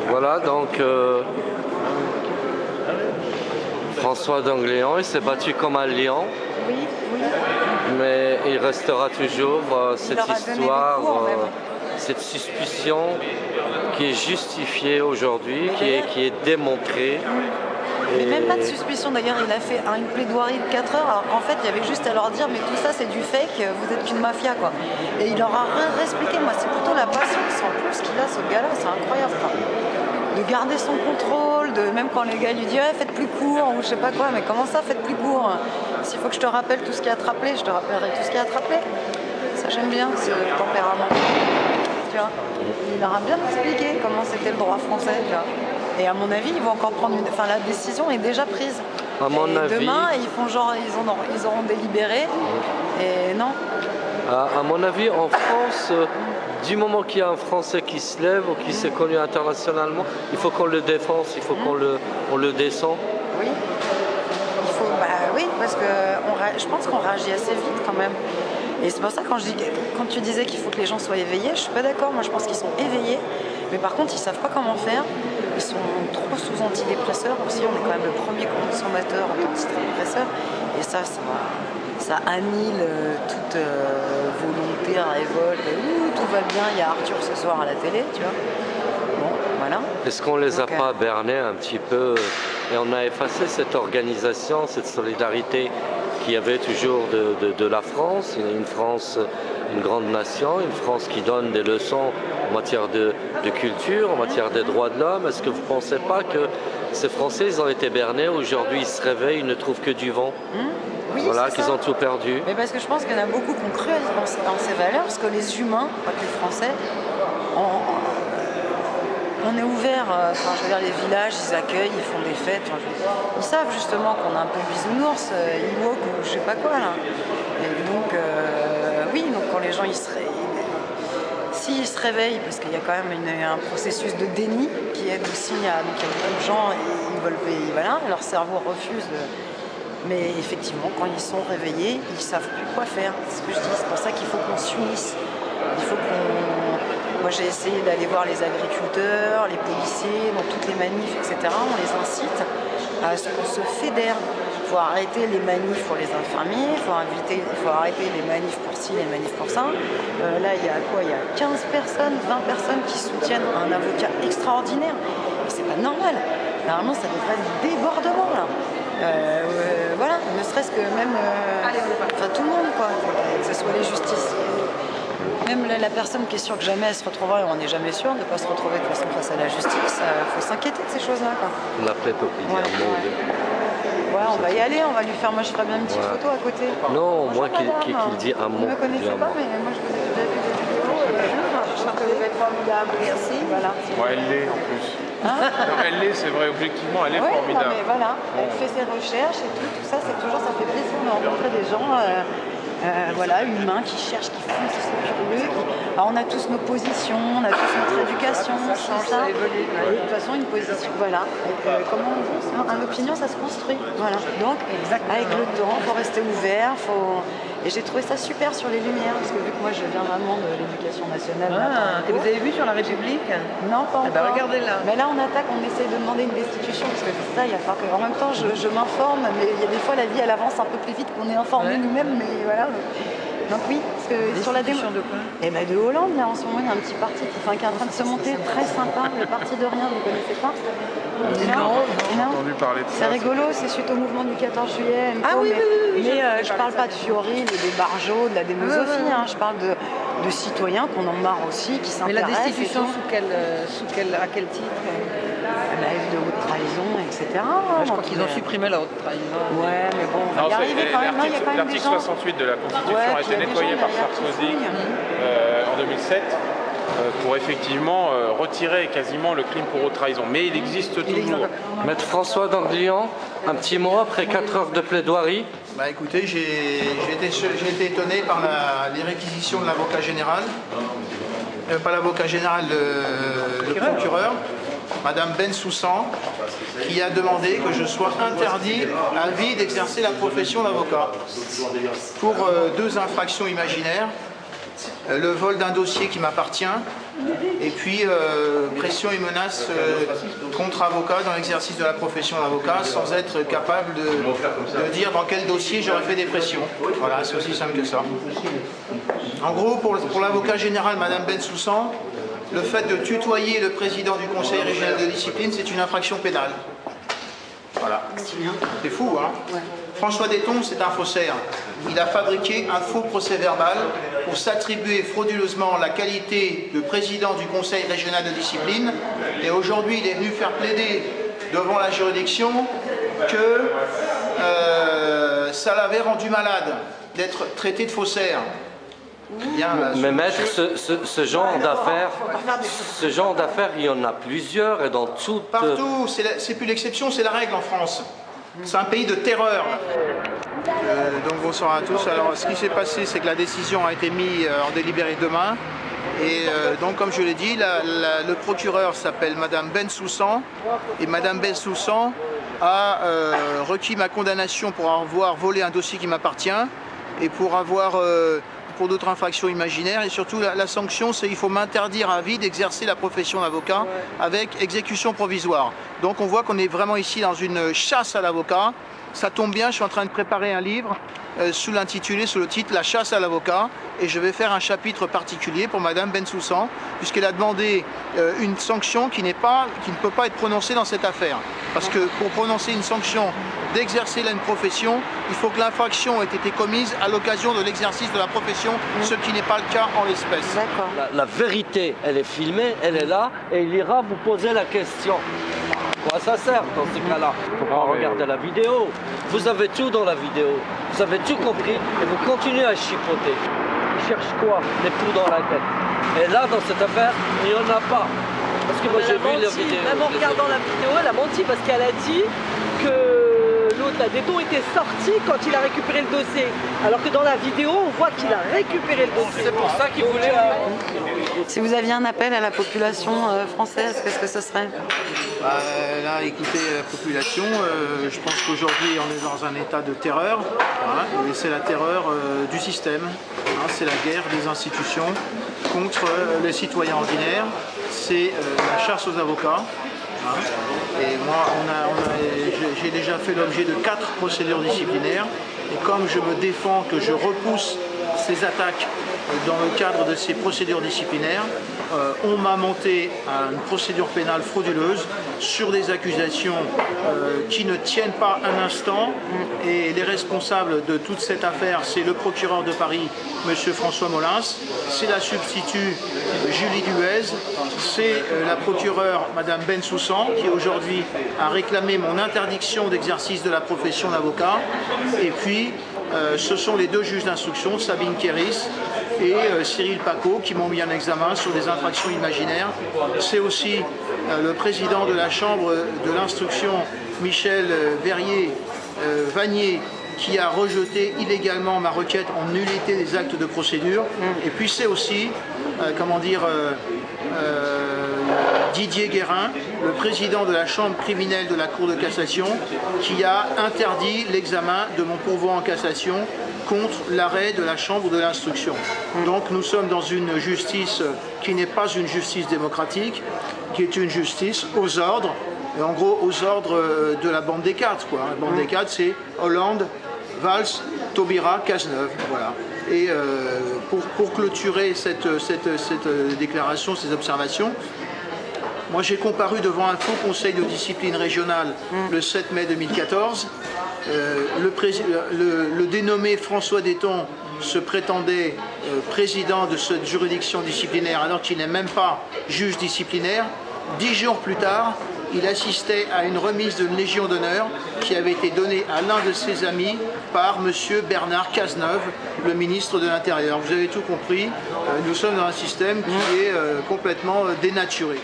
Voilà, donc François d'Angléon, il s'est battu comme un lion. Oui, oui. Mais il restera toujours cette histoire, cours, cette suspicion qui est justifiée aujourd'hui, qui est démontrée. Mais même pas de suspicion, d'ailleurs il a fait une plaidoirie de 4 heures, alors qu'en fait il y avait juste à leur dire mais tout ça c'est du fake, vous êtes qu'une mafia quoi. Et il leur a rien expliqué, moi c'est plutôt la patience en plus qu'il a ce gars-là, c'est incroyable. De garder son contrôle, même quand les gars lui disent ouais, faites plus court ou je sais pas quoi, mais comment ça faites plus court? S'il faut que je te rappelle tout ce qui a attrapé, je te rappellerai tout ce qui a attrapé. Ça j'aime bien ce tempérament. Tu vois, il leur a bien expliqué comment c'était le droit français. Tu vois. Et à mon avis, ils vont encore prendre enfin la décision est déjà prise. À mon avis, demain, ils font genre ils auront délibéré. Et non. À mon avis, en France, du moment qu'il y a un Français qui se lève ou qui s'est connu internationalement, il faut qu'on le défense, il faut qu'on le descend. Oui. Il faut, oui, parce que je pense qu'on réagit assez vite quand même. Et c'est pour ça quand tu disais qu'il faut que les gens soient éveillés, je suis pas d'accord. Moi, je pense qu'ils sont éveillés, mais par contre, ils savent pas comment faire. Ils sont trop sous antidépresseurs aussi. On est quand même le premier consommateur d'antidépresseurs. Et ça annule toute volonté, révolte. Tout va bien, il y a Arthur ce soir à la télé, tu vois. Bon, voilà. Est-ce qu'on les a pas bernés un petit peu et on a effacé cette organisation, cette solidarité qu'il y avait toujours de la France, une France, une grande nation, une France qui donne des leçons en matière de culture, en matière des droits de l'homme. Est-ce que vous ne pensez pas que ces Français, ils ont été bernés, aujourd'hui ils se réveillent, ils ne trouvent que du vent? Oui, voilà, qu'ils ont tout perdu. Mais parce que je pense qu'il y en a beaucoup qui ont cru dans ces valeurs, parce que les humains, pas que les Français, on est ouvert, je veux dire, les villages, ils accueillent, ils font des fêtes. Ils savent justement qu'on a un peu bisounours, Ewok ou je sais pas quoi là. Et donc, oui, donc quand les gens s'ils se réveillent, parce qu'il y a quand même un processus de déni qui aide aussi donc il y a beaucoup de gens, ils veulent payer, voilà, leur cerveau refuse. Mais effectivement, quand ils sont réveillés, ils savent plus quoi faire. C'est ce que je dis, c'est pour ça qu'il faut qu'on s'unisse. Il faut qu'on... Moi j'ai essayé d'aller voir les agriculteurs, les policiers, dans toutes les manifs, etc. On les incite à ce qu'on se fédère. Il faut arrêter les manifs pour les infirmiers, il faut arrêter les manifs pour ci, les manifs pour ça. Là il y a quoi? Il y a 15 personnes, 20 personnes qui soutiennent un avocat extraordinaire. Et c'est pas normal. Normalement ça devrait être du débordement là. Voilà, ne serait-ce que même tout le monde quoi, que ce soit les justices. Même la personne qui est sûre que jamais elle se retrouvera, et on n'est jamais sûr de ne pas se retrouver de toute façon face à la justice, il faut s'inquiéter de ces choses-là. On a peut-être oublié un mot. Ouais, on va y aller, on va lui faire, moi je ferai bien une petite photo à côté. Non, moi qu'il dit un mot. Vous ne me connaissez pas, mais moi je vous ai déjà vu des vidéos. Je trouve que vous êtes formidable, merci. Voilà. Ouais, elle l'est en plus. Non, elle l'est, c'est vrai, objectivement, elle est formidable. Non, mais voilà, elle fait ses recherches et tout ça, ça fait plaisir de rencontrer des gens voilà, humains qui cherchent, qui font, qui sont curieux. Alors, on a tous nos positions, on a tous notre éducation, ça. Et de toute façon, une position, voilà. Comment on dit ça? Une opinion, ça se construit. Voilà. Donc, avec le temps, il faut rester ouvert, Et j'ai trouvé ça super sur les Lumières, parce que vu que moi je viens vraiment de l'éducation nationale. Et vous avez vu sur la République? Non, pas encore. Regardez là. Mais là on attaque, on essaye de demander une destitution, parce que c'est ça, il y a pas que... En même temps, je m'informe, mais il y a des fois la vie elle avance un peu plus vite qu'on est informé nous-mêmes, mais voilà. Donc oui, parce que sur la destitution de quoi? Eh ben de Hollande, là en ce moment il y a un petit parti qui est en train de se monter, très sympa, le parti de rien, vous ne connaissez pas? Non, j'ai entendu parler de ça. C'est rigolo, c'est suite au mouvement du 14 juillet. Oui. Mais je parle pas de Fiori, des Barjot, de la démosophie, je parle de citoyens qu'on en marre aussi, qui s'intéressent. Mais la destitution à quel titre? La de haute trahison, etc. Je crois qu'ils ont supprimé la haute trahison. Ouais, mais bon, on va y arriver quand même. L'article 68 de la Constitution a été nettoyé par Sarkozy en 2007. Pour effectivement retirer quasiment le crime pour haute trahison. Mais il existe toujours. Maître François d'Angléon, un petit mot après 4 heures de plaidoirie. Écoutez, j'ai été étonné par les réquisitions de l'avocat général. Pas l'avocat général, le procureur, Madame Bensoussan, qui a demandé que je sois interdit à vie d'exercer la profession d'avocat pour 2 infractions imaginaires. le vol d'un dossier qui m'appartient, et puis pression et menaces contre avocat dans l'exercice de la profession d'avocat, sans être capable de dire dans quel dossier j'aurais fait des pressions. Voilà, c'est aussi simple que ça. En gros, pour l'avocat général, Madame Bensoussan, le fait de tutoyer le président du conseil régional de discipline, c'est une infraction pénale. Voilà. C'est fou, hein? Ouais. François Detton, c'est un faussaire. Il a fabriqué un faux procès verbal pour s'attribuer frauduleusement la qualité de président du conseil régional de discipline. Et aujourd'hui, il est venu faire plaider devant la juridiction que ça l'avait rendu malade d'être traité de faussaire. Bien, mais maître, ce genre d'affaires, il y en a plusieurs et dans toutes... Partout, c'est plus l'exception, c'est la règle en France. C'est un pays de terreur. Donc bonsoir à tous. Alors ce qui s'est passé, c'est que la décision a été mise en délibéré demain. Et donc comme je l'ai dit, le procureur s'appelle Madame Bensoussan. Et Madame Bensoussan a requis ma condamnation pour avoir volé un dossier qui m'appartient et pour avoir... pour d'autres infractions imaginaires, et surtout la sanction, c'est qu'il faut m'interdire à vie d'exercer la profession d'avocat avec exécution provisoire. Donc on voit qu'on est vraiment ici dans une chasse à l'avocat. Ça tombe bien, je suis en train de préparer un livre sous le titre La chasse à l'avocat, et je vais faire un chapitre particulier pour Madame Bensoussan, puisqu'elle a demandé une sanction qui ne peut pas être prononcée dans cette affaire. Parce que pour prononcer une sanction d'exercer là une profession, il faut que l'infraction ait été commise à l'occasion de l'exercice de la profession, ce qui n'est pas le cas en l'espèce. La vérité, elle est filmée, elle est là, et il ira vous poser la question. Quoi ça sert dans ce cas-là? Il faut pas regarder la vidéo. Vous avez tout dans la vidéo. Vous avez tout compris et vous continuez à chipoter. Ils cherchent quoi? Les poux dans la tête. Et là, dans cette affaire, il n'y en a pas. Parce que moi j'ai vu la vidéo. Même en regardant la vidéo, elle a menti parce qu'elle a dit que l'autre, la Detton, était sorti quand il a récupéré le dossier. Alors que dans la vidéo, on voit qu'il a récupéré le dossier. C'est pour ça qu'il voulait... Si vous aviez un appel à la population française, qu'est-ce que ce serait? Là, écoutez, la population, je pense qu'aujourd'hui on est dans un état de terreur, hein, et c'est la terreur du système, hein, c'est la guerre des institutions contre les citoyens ordinaires, c'est la chasse aux avocats. Hein, et moi, j'ai déjà fait l'objet de 4 procédures disciplinaires, et comme je me défends, que je repousse ces attaques dans le cadre de ces procédures disciplinaires, on m'a monté à une procédure pénale frauduleuse sur des accusations qui ne tiennent pas un instant, et les responsables de toute cette affaire, c'est le procureur de Paris, M. François Molins, c'est la substitut Julie Duez, c'est la procureure Mme Bensoussan qui aujourd'hui a réclamé mon interdiction d'exercice de la profession d'avocat, et puis ce sont les 2 juges d'instruction, Sabine Kéris et Cyril Paco, qui m'ont mis en examen sur des infractions imaginaires. C'est aussi le président de la chambre de l'instruction, Michel Vanier, qui a rejeté illégalement ma requête en nullité des actes de procédure. Et puis c'est aussi, Didier Guérin, le président de la chambre criminelle de la Cour de cassation, qui a interdit l'examen de mon pourvoi en cassation contre l'arrêt de la chambre de l'instruction. Donc nous sommes dans une justice qui n'est pas une justice démocratique, qui est une justice aux ordres, et en gros aux ordres de la bande des 4. Quoi. La bande des 4, c'est Hollande, Valls, Taubira, Cazeneuve. Voilà. Et pour clôturer cette déclaration, ces observations, moi j'ai comparu devant un faux conseil de discipline régional le 7 mai 2014. Le dénommé François Detton se prétendait président de cette juridiction disciplinaire alors qu'il n'est même pas juge disciplinaire. 10 jours plus tard, il assistait à une remise de Légion d'honneur qui avait été donnée à l'un de ses amis par M. Bernard Cazeneuve, le ministre de l'Intérieur. Vous avez tout compris, nous sommes dans un système qui est complètement dénaturé.